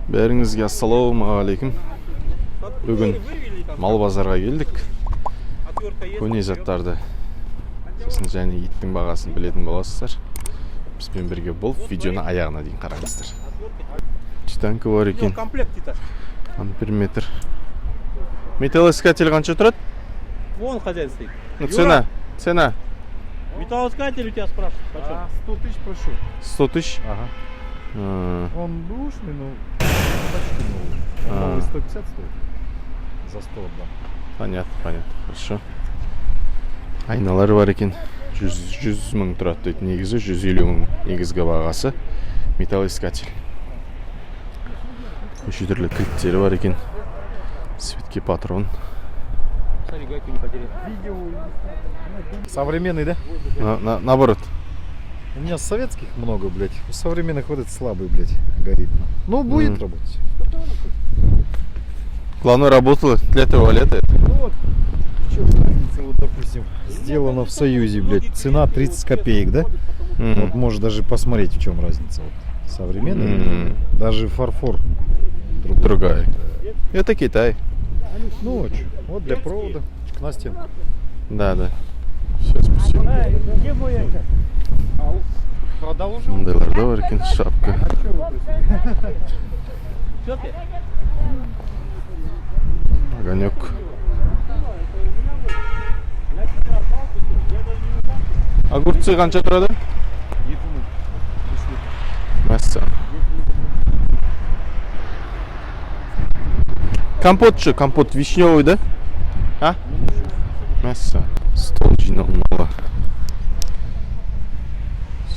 Бәріңізге ассалаумағалейкум. Бүгін мал базарға келдік. Көне заттарды, сосын және еттің бағасын білетін боласыздар. Бізбен бірге болып, видеоны аяғына дейін қараңыздар. Титанка бар екен. Ампер метр. Металлоискатель қанша тұрады? Вон хозяин стоит. Ну, цена. Металлоискатель у тебя спрашивают. 100 тысяч прошу. 100 тысяч? Ага. Он бушный, но почти новый. Он новый 150 стоит. За 100, да. Понятно, хорошо. Айналары бар екен. 100 мың тұрады дейді. Негізі 150 мың негізгі бағасы. Металлоискатель. Неше түрлі кілттері бар екен. Светке патрон. Современный, да? Наоборот. У меня советских много, блядь. У современных вот этот слабый, блядь, горит. Ну, будет работать. Главное, работало для этого лета. Ну вот, что разница, вот, допустим, сделано в Союзе, блядь. Цена 30 копеек, да? Вот можешь даже посмотреть, в чем разница. Вот. Современный, даже фарфор другая. Это Китай. Ну вот, вот для провода на стенку. Да. Сейчас спасибо. Мындайларда бар екен, шапка. Огонек. Огурцы қанша тұрады? 2 мың. Мәссаған. Компот вишневый, да? А? Мәссаған. Стол жиналмалы.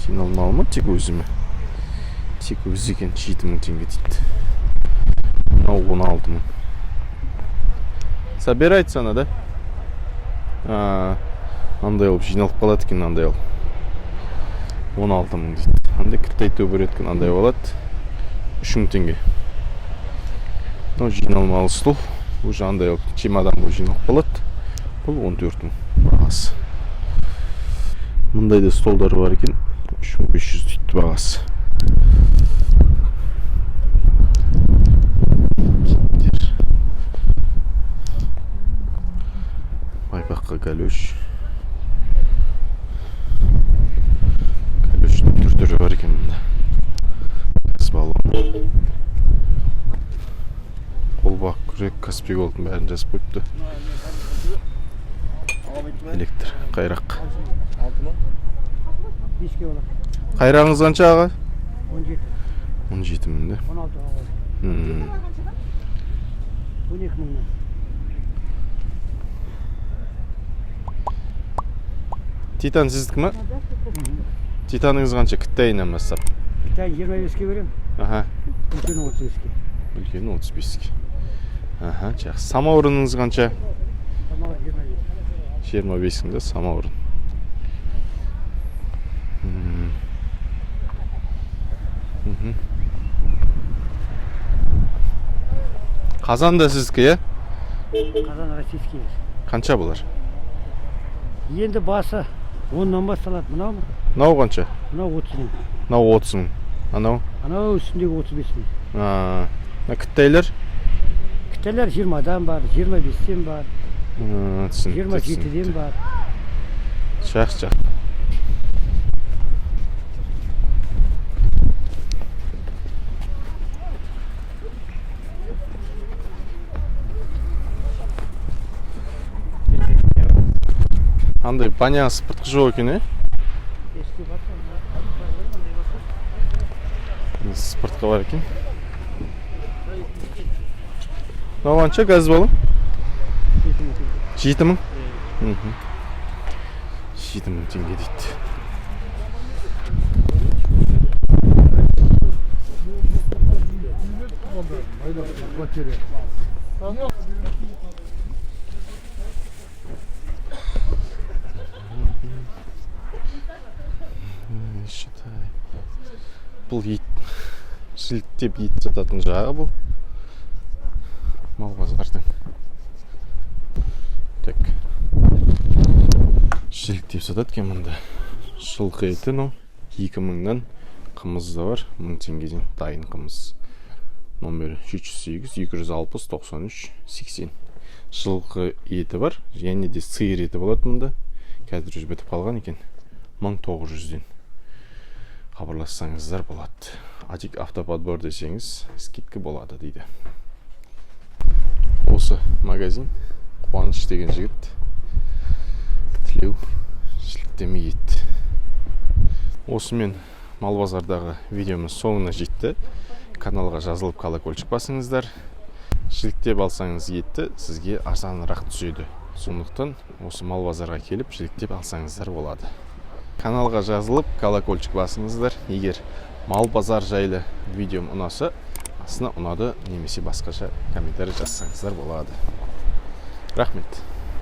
Жиналмалы ма? Тек өзі ме? Тек өзі екен 7 мың теңге дейді. Мынау 16 мың. Собирается она, да? Андай олып жиналып қалады екен, андай ол. 16 мың дейді. Андай кіртай төбір еткен андай болады. 3 мың теңге. Мынау жиналмалы стол. Уже андай олып чемодан бұл жиналып қалады. Бұл 14 мың бағасы. Мындай да столдар бар екен. 3500 дейді бағасы. Байпаққа кәлөш. Кәлөштің түр-түрі бар екен мұнда. Қыз балуан. Қолбақ, күрек, Каспий голдың бәрін жазып қойыпты. Электр, қайрақ. Қайрағыңыз қанша аға? 17 мың да. 12 мыңнан. Титан сіздікі ма? Титаныңыз қанша? Кітайынан бастап? Кітай 25-ке берем. Аха. Үлкені 35-ке. Үлкені 35-ке. Аха, жақсы. Самаурыныңыз қанша? Самауыр 25. 25 да самаурын. Қазан да сіздікі, е? Қазан российский. Қанша бұлар? Енді басы 10-нан басталады. Мынау ма? Мынау қанша? Мынау 30 мың. Мынау 30 мың. Анау? Анау үстіндегі 35 мың. Кітайлар? Кітайлар 20-дан бар, 25-тен бар, 27-ден бар. Жақсы. Андай баня спыртқы жоқ екен, е? Спыртқы бар екен. Мынау қанша газ балы? 7 мың? 7 мың теңге дейді. Бұл ет, шілттеп ет жататын жағы бұл. Мал базардың. Так. Шілттеп жатады екен мұнда. Жылқы еті, 2 мыңнан қымыз да бар, 1000 теңгеден дайын қымыз. Номері 308 260 93 80. Жылқы еті бар, және де сиыр еті болады мұнда. Қазір жүз бітіп қалған екен. 1900-ден хабарлассаңыздар болады. Атик автоподбор десеңіз, скидка болады дейді. Осы магазин Қуаныш деген жігіт тілеу шіліктеме етті. Осымен мал базардағы видеомыз соңына жетті. Каналға жазылып колокольчик басыңыздар. Жіліктеп алсаңыз етті сізге арзанырақ түседі. Сондықтан осы мал базарға келіп жіліктеп алсаңыздар болады. Каналға жазылып колокольчик басыңыздар. Егер мал базар жайлы видеом ұнаса, астына ұнады немесе басқаша комментарий жазсаңыздар болады. Рахмет.